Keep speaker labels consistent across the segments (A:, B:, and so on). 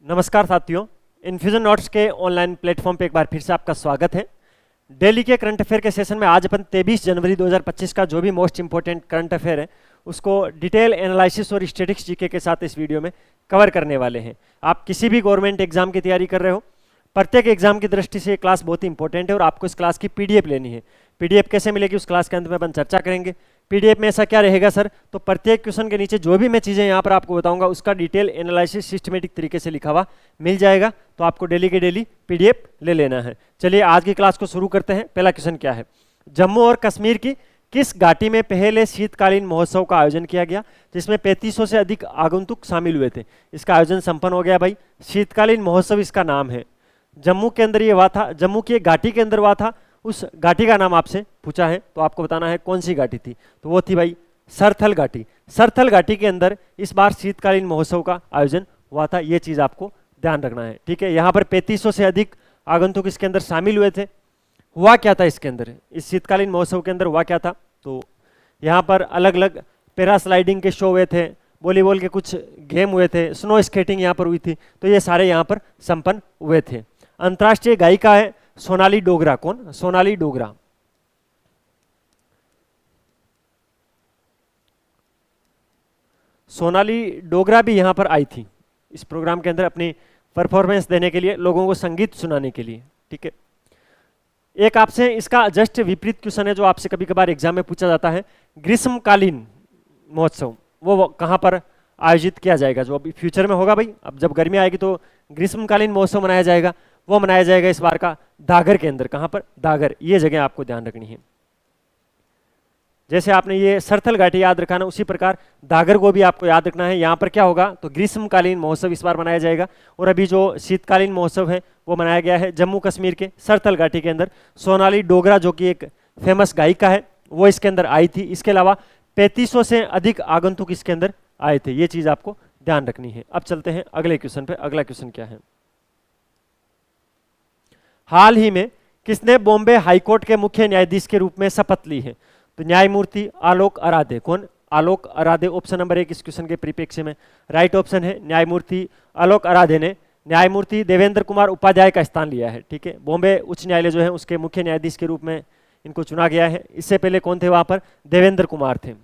A: नमस्कार साथियों, infusion notes के ऑनलाइन प्लेटफॉर्म पे एक बार फिर से आपका स्वागत है। डेली के करंट अफेयर के सेशन में आज अपन 23 जनवरी 2025 का जो भी मोस्ट इंपॉर्टेंट करंट अफेयर है उसको डिटेल एनालिसिस और स्टैटिस्टिक्स जीके के साथ इस वीडियो में कवर करने वाले हैं। आप किसी भी गवर्नमेंट एग्जाम की तैयारी कर रहे हो, प्रत्येक एग्जाम की दृष्टि से ये क्लास बहुत ही इंपॉर्टेंट है और आपको इस क्लास की पीडीएफ लेनी है। पीडीएफ कैसे मिलेगी उस क्लास के अंत में अपन चर्चा करेंगे। पीडीएफ में ऐसा क्या रहेगा सर, तो प्रत्येक क्वेश्चन के नीचे जो भी मैं चीज़ें यहाँ पर आपको बताऊंगा उसका डिटेल एनालिसिस सिस्टमेटिक तरीके से लिखा हुआ मिल जाएगा, तो आपको डेली के डेली पीडीएफ ले लेना है। चलिए आज की क्लास को शुरू करते हैं। पहला क्वेश्चन क्या है, जम्मू और कश्मीर की किस घाटी में पहले शीतकालीन महोत्सव का आयोजन किया गया जिसमें 3500 से अधिक आगंतुक शामिल हुए थे। इसका आयोजन संपन्न हो गया भाई, शीतकालीन महोत्सव इसका नाम है। जम्मू के अंदर ये हुआ था, जम्मू की एक घाटी के अंदर हुआ था। उस घाटी का नाम आपसे पूछा है तो आपको बताना है कौन सी घाटी थी, तो वो थी भाई सरथल घाटी। सरथल घाटी के अंदर इस बार शीतकालीन महोत्सव का आयोजन हुआ था, ये चीज़ आपको ध्यान रखना है। ठीक है, यहाँ पर 3500 से अधिक आगंतुक इसके अंदर शामिल हुए थे। हुआ क्या था इसके अंदर, इस शीतकालीन महोत्सव के अंदर हुआ क्या था, तो यहाँ पर अलग अलग पैरास्लाइडिंग के शो हुए थे, वॉलीबॉल के कुछ गेम हुए थे, स्नो स्केटिंग यहाँ पर हुई थी, तो ये सारे यहाँ पर संपन्न हुए थे। अंतर्राष्ट्रीय गायिका है सोनाली डोगरा। कौन? सोनाली डोगरा। सोनाली डोगरा भी यहां पर आई थी इस प्रोग्राम के अंदर अपनी परफॉर्मेंस देने के लिए, लोगों को संगीत सुनाने के लिए। ठीक है, एक आपसे इसका जस्ट विपरीत क्वेश्चन है जो आपसे कभी कभार एग्जाम में पूछा जाता है, ग्रीष्मकालीन महोत्सव वो कहां पर आयोजित किया जाएगा, जो अभी फ्यूचर में होगा भाई। अब जब गर्मी आएगी तो ग्रीष्मकालीन महोत्सव मनाया जाएगा, वो मनाया जाएगा इस बार का दागर के अंदर। कहां पर? दागर। ये जगह आपको ध्यान रखनी है। जैसे आपने ये सरथल घाटी याद रखा ना, उसी प्रकार दागर को भी आपको याद रखना है। यहाँ पर क्या होगा, तो ग्रीष्मकालीन महोत्सव इस बार मनाया जाएगा और अभी जो शीतकालीन महोत्सव है वो मनाया गया है जम्मू कश्मीर के सरथल घाटी के अंदर। सोनाली डोगरा जो कि एक फेमस गायिका है वो इसके अंदर आई थी। इसके अलावा 3500 से अधिक आगंतुक इसके अंदर आए थे, ये चीज आपको ध्यान रखनी है। अब चलते हैं अगले क्वेश्चन पे। अगला क्वेश्चन क्या है, हाल ही में किसने बॉम्बे हाईकोर्ट के मुख्य न्यायाधीश के रूप में शपथ ली है, तो न्यायमूर्ति आलोक अराधे। कौन? आलोक अराधे। ऑप्शन नंबर 1 इस क्वेश्चन के परिप्रेक्ष्य में राइट ऑप्शन है। न्यायमूर्ति आलोक अराधे ने न्यायमूर्ति देवेंद्र कुमार उपाध्याय का स्थान लिया है। ठीक है, बॉम्बे उच्च न्यायालय जो है उसके मुख्य न्यायाधीश के रूप में इनको चुना गया है। इससे पहले कौन थे वहां पर? देवेंद्र कुमार थे।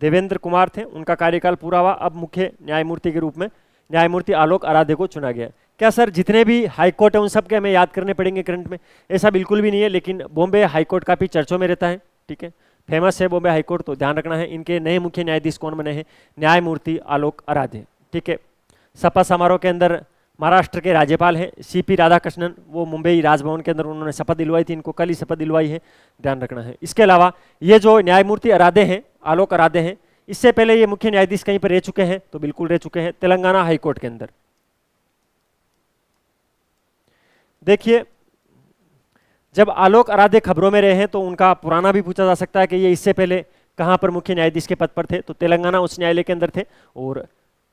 A: देवेंद्र कुमार थे, उनका कार्यकाल पूरा हुआ, अब मुख्य न्यायमूर्ति के रूप में न्यायमूर्ति आलोक अराधे को चुना गया। क्या सर जितने भी हाईकोर्ट है उन सब के हमें याद करने पड़ेंगे करंट में? ऐसा बिल्कुल भी नहीं है, लेकिन बॉम्बे हाईकोर्ट काफी चर्चों में रहता है। ठीक है, फेमस है बॉम्बे हाईकोर्ट, तो ध्यान रखना है। इनके नए मुख्य न्यायाधीश कौन बने हैं? न्यायमूर्ति आलोक अराधे। ठीक है, शपथ समारोह के अंदर महाराष्ट्र के राज्यपाल हैं सीपी राधाकृष्णन, वो मुंबई राजभवन के अंदर उन्होंने शपथ दिलवाई थी, इनको कल ही शपथ दिलवाई है, ध्यान रखना है। इसके अलावा ये जो न्यायमूर्ति अराधे हैं, आलोक अराधे हैं, इससे पहले ये मुख्य न्यायाधीश कहीं पर रह चुके हैं, तो बिल्कुल रह चुके हैं तेलंगाना हाईकोर्ट के अंदर। देखिए, जब आलोक अराधे खबरों में रहे हैं तो उनका पुराना भी पूछा जा सकता है कि ये इससे पहले कहां पर मुख्य न्यायाधीश के पद पर थे, तो तेलंगाना उच्च न्यायालय के अंदर थे। और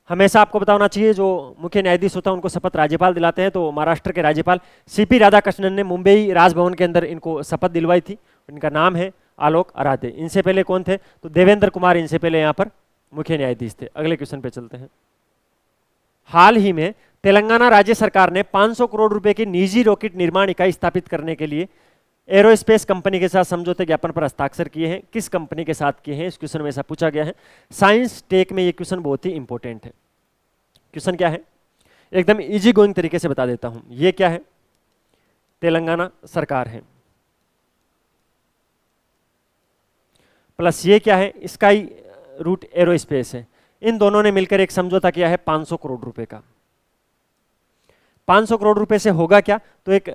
A: हमेशा आपको बताना चाहिए जो मुख्य न्यायाधीश होता है उनको शपथ राज्यपाल दिलाते हैं, तो महाराष्ट्र के राज्यपाल सीपी राधाकृष्णन ने मुंबई राजभवन के अंदर इनको शपथ दिलवाई थी। इनका नाम है आलोक अराधे। इनसे पहले कौन थे, तो देवेंद्र कुमार इनसे पहले यहाँ पर मुख्य न्यायाधीश थे। अगले क्वेश्चन पे चलते हैं। हाल ही में तेलंगाना राज्य सरकार ने 500 करोड़ रुपए की निजी रॉकेट निर्माण इकाई स्थापित करने के लिए एरोस्पेस कंपनी के साथ समझौते ज्ञापन पर हस्ताक्षर किए हैं। किस कंपनी के साथ किए हैं, इस क्वेश्चन में ऐसा पूछा गया है। साइंस टेक में ये क्वेश्चन बहुत ही इंपॉर्टेंट है। क्वेश्चन क्या है, एकदम इजी गोइंग तरीके से बता देता हूं। ये क्या है, तेलंगाना सरकार है, प्लस ये क्या है, स्काई रूट एरोस्पेस है। इन दोनों ने मिलकर एक समझौता किया है 500 करोड़ रुपए का। 500 करोड़ रुपए से होगा क्या, तो एक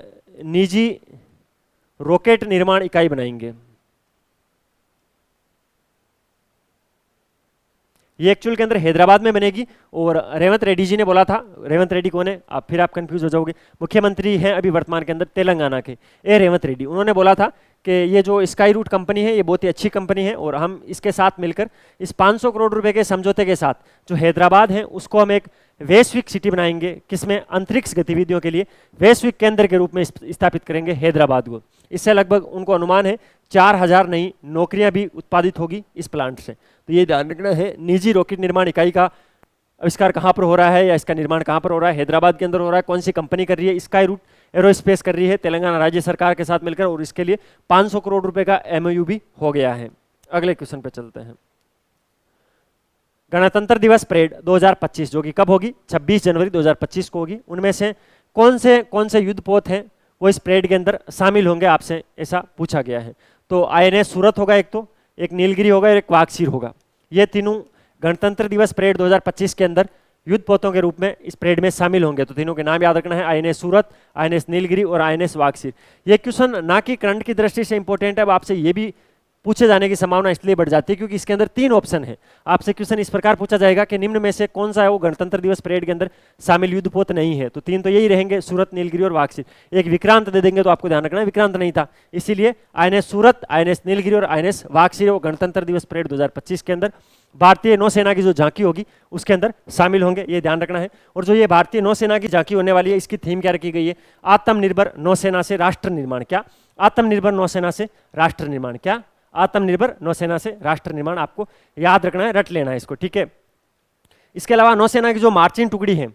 A: निजी रॉकेट निर्माण इकाई बनाएंगे। ये एक्चुअल के अंदर हैदराबाद में बनेगी और रेवंत रेड्डी जी ने बोला था, रेवंत रेड्डी कौन है, आप फिर आप कंफ्यूज हो जाओगे, मुख्यमंत्री हैं अभी वर्तमान के अंदर तेलंगाना के, रेवंत रेड्डी। उन्होंने बोला था कि ये जो स्काई रूट कंपनी है ये बहुत ही अच्छी कंपनी है और हम इसके साथ मिलकर इस 500 करोड़ रुपए के समझौते के साथ जो हैदराबाद है उसको हम एक वैश्विक सिटी बनाएंगे, किसमें अंतरिक्ष गतिविधियों के लिए वैश्विक केंद्र के रूप में स्थापित करेंगे हैदराबाद को। इससे लगभग उनको अनुमान है 4000 नई नौकरियां भी उत्पादित होगी इस प्लांट से। तो ये ध्यान रखना है, निजी रॉकेट निर्माण इकाई का आविष्कार कहाँ पर हो रहा है या इसका निर्माण कहाँ पर हो रहा है, हैदराबाद के अंदर हो रहा है, कौन सी कंपनी कर रही है, स्काई रूट एरोस्पेस कर रही है तेलंगाना राज्य सरकार के साथ मिलकर, और इसके लिए 500 करोड़ रुपए का MOU भी हो गया है। अगले क्वेश्चन पे चलते हैं। गणतंत्र दिवस परेड 2025 जो कि कब होगी, 26 जनवरी 2025 को होगी। उनमें से कौन से युद्धपोत हैं वो इस परेड के अंदर शामिल होंगे, आपसे ऐसा पूछा गया है। तो INS सूरत होगा एक नीलगिरी होगा और एक वागसीर होगा। ये तीनों गणतंत्र दिवस परेड 2025 के अंदर युद्धपोतों के रूप में इस परेड में शामिल होंगे। तो तीनों के नाम याद रखना है, INS सूरत, INS नीलगिरी और INS वागसीर। ये क्वेश्चन ना कि करंट की दृष्टि से इंपॉर्टेंट है, अब आपसे ये भी पूछे जाने की संभावना इसलिए बढ़ जाती है क्योंकि इसके अंदर 3 ऑप्शन है। आपसे क्वेश्चन इस प्रकार पूछा जाएगा कि निम्न में से कौन सा है वो गणतंत्र दिवस परेड के अंदर शामिल युद्धपोत नहीं है। तो 3 तो यही रहेंगे, सूरत, नीलगिरी और वागसीर। एक विक्रांत दे देंगे तो आपको ध्यान रखना है विक्रांत नहीं था, इसीलिए INS सूरत, INS नीलगिरी और INS वागसीर वो गणतंत्र दिवस परेड 2025 के अंदर भारतीय नौसेना की जो झांकी होगी उसके अंदर शामिल होंगे, ये ध्यान रखना है। और जो ये भारतीय नौसेना की झांकी होने वाली है, इसकी थीम क्या रखी गई है, आत्मनिर्भर नौसेना से राष्ट्र निर्माण। क्या, आत्मनिर्भर नौसेना से राष्ट्र निर्माण। क्या, आत्मनिर्भर नौसेना से राष्ट्र निर्माण। आपको याद रखना है, रट लेना है इसको, ठीक है। इसके अलावा नौसेना की जो मार्चिंग टुकड़ी है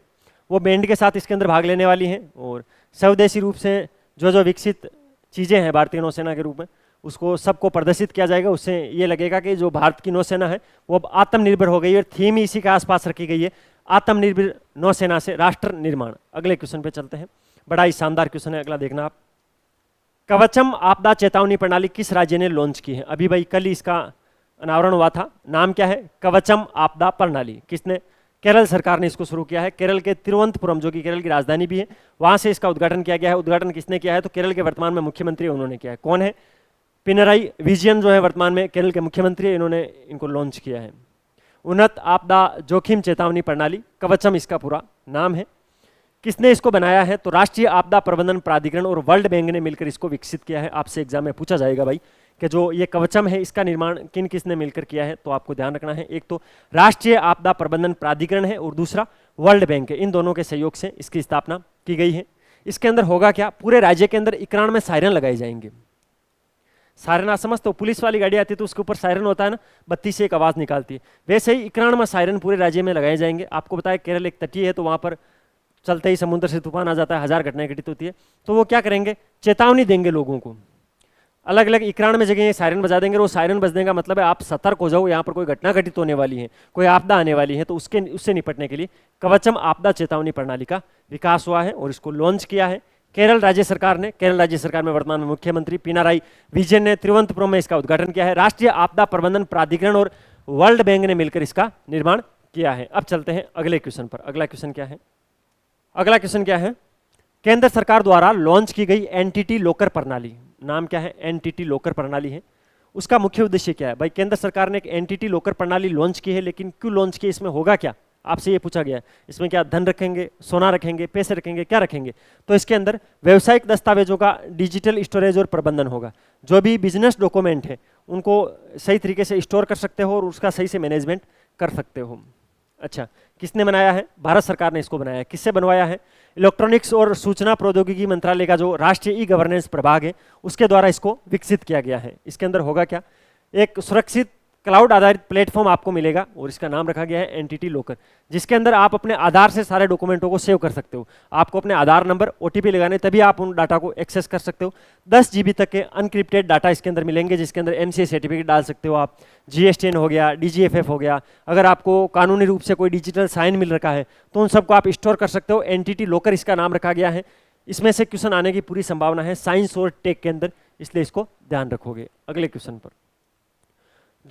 A: वो बैंड के साथ इसके अंदर भाग लेने वाली है, और स्वदेशी रूप से जो विकसित चीज़ें हैं भारतीय नौसेना के रूप में उसको सबको प्रदर्शित किया जाएगा। उससे ये लगेगा कि जो भारत की नौसेना है वो अब आत्मनिर्भर हो गई है, और थीम ही इसी के आसपास रखी गई है, आत्मनिर्भर नौसेना से राष्ट्र निर्माण। अगले क्वेश्चन पे चलते हैं, बड़ा ही शानदार क्वेश्चन है, अगला देखना आप। कवचम आपदा चेतावनी प्रणाली किस राज्य ने लॉन्च की है? अभी भाई कल ही इसका अनावरण हुआ था। नाम क्या है? कवचम आपदा प्रणाली। किसने? केरल सरकार ने इसको शुरू किया है। केरल के तिरुवनंतपुरम जो कि केरल की राजधानी भी है, वहां से इसका उद्घाटन किया गया है। उद्घाटन किसने किया है? तो केरल के वर्तमान में मुख्यमंत्री उन्होंने किया है। कौन है? पिनराई विजयन जो है वर्तमान में केरल के मुख्यमंत्री है, इन्होंने इनको लॉन्च किया है। उन्नत आपदा जोखिम चेतावनी प्रणाली, कवचम इसका पूरा नाम है। किसने इसको बनाया है? तो राष्ट्रीय आपदा प्रबंधन प्राधिकरण और वर्ल्ड बैंक ने मिलकर इसको विकसित किया है। आपसे एग्जाम में पूछा जाएगा भाई कि जो ये कवचम है इसका निर्माण किन किसने मिलकर किया है, तो आपको ध्यान रखना है, एक तो राष्ट्रीय आपदा प्रबंधन प्राधिकरण है और दूसरा वर्ल्ड बैंक है। इन दोनों के सहयोग से इसकी स्थापना की गई है। इसके अंदर होगा क्या? पूरे राज्य के अंदर 91 में सायरन लगाए जाएंगे। सायरन आप समझते हो, पुलिस वाली गाड़ी आती है तो उसके ऊपर सायरन होता है ना, बत्ती से एक आवाज निकालती है, वैसे ही 91 में सायरन पूरे राज्य में लगाए जाएंगे। आपको बताया केरल एक तटीय है, तो वहां पर चलते ही समुद्र से तूफान आ जाता है, 1000 घटनाएं घटित होती है। तो वो क्या करेंगे? चेतावनी देंगे लोगों को, अलग अलग 91 जगह सायरन बजा देंगे। और वो सायरन बजने का मतलब है आप सतर्क हो जाओ, यहाँ पर कोई घटना घटित होने वाली है, कोई आपदा आने वाली है। तो उससे निपटने के लिए कवचम आपदा चेतावनी प्रणाली का विकास हुआ है और इसको लॉन्च किया है केरल राज्य सरकार ने। केरल राज्य सरकार में वर्तमान में मुख्यमंत्री पिनाराई विजयन ने तिरुवनंतपुरम में इसका उद्घाटन किया है। राष्ट्रीय आपदा प्रबंधन प्राधिकरण और वर्ल्ड बैंक ने मिलकर इसका निर्माण किया है। अब चलते हैं अगले क्वेश्चन पर। अगला क्वेश्चन क्या है? अगला क्वेश्चन क्या है? केंद्र सरकार द्वारा लॉन्च की गई एनटीटी लॉकर प्रणाली, नाम क्या है? एनटीटी लॉकर प्रणाली है। उसका मुख्य उद्देश्य क्या है? भाई केंद्र सरकार ने एक एनटीटी लॉकर प्रणाली लॉन्च की है, लेकिन क्यों लॉन्च की? इसमें होगा क्या? आपसे ये पूछा गया है। इसमें क्या धन रखेंगे, सोना रखेंगे, पैसे रखेंगे, क्या रखेंगे? तो इसके अंदर व्यावसायिक दस्तावेजों का डिजिटल स्टोरेज और प्रबंधन होगा। जो भी बिजनेस डॉक्यूमेंट है उनको सही तरीके से स्टोर कर सकते हो और उसका सही से मैनेजमेंट कर सकते हो। अच्छा, किसने बनाया है? भारत सरकार ने इसको बनाया है। किससे बनवाया है? इलेक्ट्रॉनिक्स और सूचना प्रौद्योगिकी मंत्रालय का जो राष्ट्रीय ई गवर्नेंस प्रभाग है उसके द्वारा इसको विकसित किया गया है। इसके अंदर होगा क्या? एक सुरक्षित क्लाउड आधारित प्लेटफॉर्म आपको मिलेगा और इसका नाम रखा गया है एनटीटी लॉकर, जिसके अंदर आप अपने आधार से सारे डॉक्यूमेंटों को सेव कर सकते हो। आपको अपने आधार नंबर, ओटीपी लगाने, तभी आप उन डाटा को एक्सेस कर सकते हो। 10 GB तक के अनक्रिप्टेड डाटा इसके अंदर मिलेंगे, जिसके अंदर एमसीए सर्टिफिकेट डाल सकते हो आप, जीएसटीएन हो गया, डीजीएफएफ हो गया। अगर आपको कानूनी रूप से कोई डिजिटल साइन मिल रखा है तो उन सबको आप स्टोर कर सकते हो। एनटीटी लॉकर इसका नाम रखा गया है। इसमें से क्वेश्चन आने की पूरी संभावना है साइंस और टेक के अंदर, इसलिए इसको ध्यान रखोगे। अगले क्वेश्चन पर,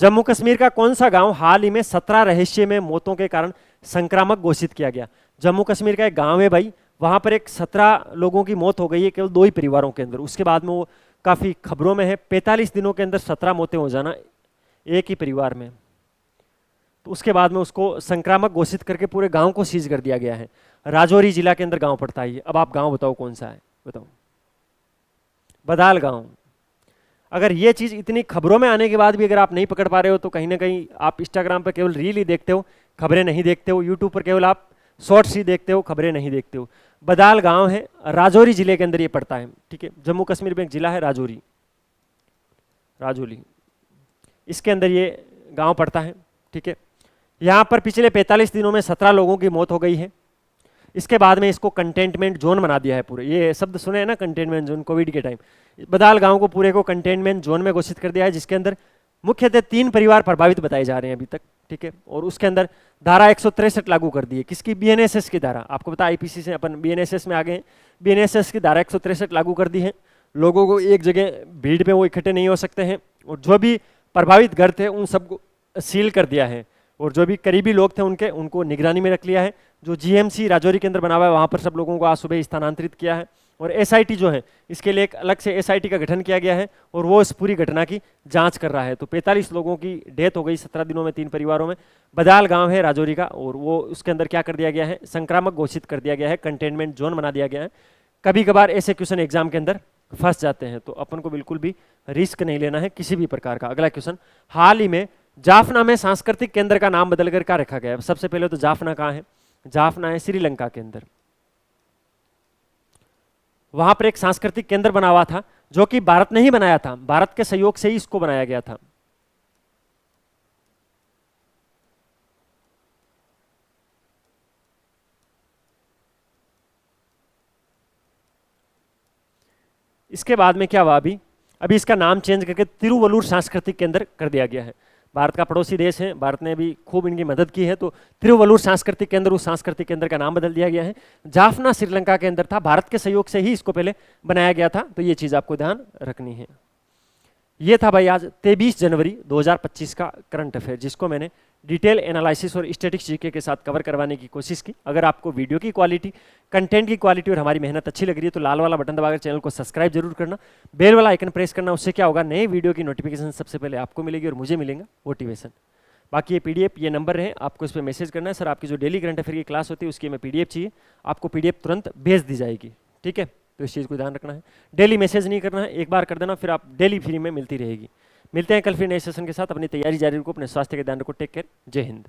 A: जम्मू कश्मीर का कौन सा गांव हाल ही में 17 रहस्यमय मौतों के कारण संक्रामक घोषित किया गया? जम्मू कश्मीर का एक गांव है भाई, वहां पर एक 17 लोगों की मौत हो गई है केवल 2 ही परिवारों के अंदर। उसके बाद में वो काफी खबरों में है। 45 दिनों के अंदर 17 मौतें हो जाना एक ही परिवार में, तो उसके बाद में उसको संक्रामक घोषित करके पूरे गांव को सीज कर दिया गया है। राजौरी जिला के अंदर गांव पड़ता है। अब आप गांव बताओ कौन सा है? बताओ। बदाल गांव। अगर ये चीज इतनी खबरों में आने के बाद भी अगर आप नहीं पकड़ पा रहे हो तो कहीं ना कहीं आप इंस्टाग्राम पर केवल रील ही देखते हो, खबरें नहीं देखते हो। यूट्यूब पर केवल आप शॉर्ट्स ही देखते हो, खबरें नहीं देखते हो। बदाल गांव है, राजौरी जिले के अंदर ये पड़ता है। ठीक है, जम्मू कश्मीर में एक जिला है राजौरी, राजौरी, इसके अंदर ये गांव पड़ता है। ठीक है। यहाँ पर पिछले 45 दिनों में 17 लोगों की मौत हो गई है। इसके बाद में इसको कंटेनमेंट जोन बना दिया है पूरे, ये शब्द सुने हैं ना, कंटेनमेंट जोन, कोविड के टाइम बदाल गांव को पूरे को कंटेनमेंट जोन में घोषित कर दिया है, जिसके अंदर मुख्यतः 3 परिवार प्रभावित बताए जा रहे हैं अभी तक, ठीक है। और उसके अंदर धारा 163 लागू कर दी है, किसकी? बीएनएसएस की धारा। आपको पता आईपीसी से अपन बीएनएसएस में आ गए हैं, बीएनएसएस की धारा 163 लागू कर दी है। लोगों को एक जगह भीड़ में वो इकट्ठे नहीं हो सकते हैं, और जो भी प्रभावित घर थे उन सबको सील कर दिया है, और जो भी करीबी लोग थे उनको निगरानी में रख लिया है। जो जीएमसी राजौरी के अंदर बना हुआ है वहाँ पर सब लोगों को आज सुबह स्थानांतरित किया है। और एसआईटी जो है, इसके लिए एक अलग से एसआईटी का गठन किया गया है, और वो इस पूरी घटना की जांच कर रहा है। तो 45 लोगों की डेथ हो गई 17 दिनों में 3 परिवारों में। बदाल गांव है राजौरी का, और वो उसके अंदर क्या कर दिया गया है? संक्रामक घोषित कर दिया गया है, कंटेनमेंट जोन बना दिया गया है। कभी कभार ऐसे क्वेश्चन एग्जाम के अंदर फंस जाते हैं, तो अपन को बिल्कुल भी रिस्क नहीं लेना है किसी भी प्रकार का। अगला क्वेश्चन, हाल ही में जाफना में सांस्कृतिक केंद्र का नाम बदलकर क्या रखा गया है? सबसे पहले तो जाफना कहाँ है? जाफना है श्रीलंका के अंदर। वहां पर एक सांस्कृतिक केंद्र बना हुआ था, जो कि भारत ने ही बनाया था, भारत के सहयोग से ही इसको बनाया गया था। इसके बाद में क्या हुआ? अभी इसका नाम चेंज करके तिरुवल्लुर सांस्कृतिक केंद्र कर दिया गया है। भारत का पड़ोसी देश है, भारत ने भी खूब इनकी मदद की है, तो तिरुवल्लुर सांस्कृतिक केंद्र, उस सांस्कृतिक केंद्र का नाम बदल दिया गया है। जाफना श्रीलंका के अंदर था, भारत के सहयोग से ही इसको पहले बनाया गया था, तो ये चीज आपको ध्यान रखनी है। ये था भाई आज 23 जनवरी 2025 का करंट अफेयर, जिसको मैंने डिटेल एनालिसिस और स्टैटिक्स जीके के साथ कवर करवाने की कोशिश की। अगर आपको वीडियो की क्वालिटी, कंटेंट की क्वालिटी और हमारी मेहनत अच्छी लग रही है तो लाल वाला बटन दबाकर चैनल को सब्सक्राइब जरूर करना, बेल वाला आइकन प्रेस करना। उससे क्या होगा? नए वीडियो की नोटिफिकेशन सबसे पहले आपको मिलेगी और मुझे मिलेगा मोटिवेशन। बाकी ये पीडीएफ, ये नंबर है, आपको इस पर मैसेज करना है, सर आपकी जो डेली करंट अफेयर की क्लास होती है उसकी हमें पीडीएफ चाहिए, आपको पीडीएफ तुरंत भेज दी जाएगी, ठीक है। तो इस चीज़ को ध्यान रखना है, डेली मैसेज नहीं करना है, एक बार कर देना, फिर आप डेली फ्री में मिलती रहेगी। मिलते हैं कल फिर नए सेशन के साथ। अपनी तैयारी जारी रखो, अपने स्वास्थ्य का ध्यान रखो। टेक केयर, जय हिंद।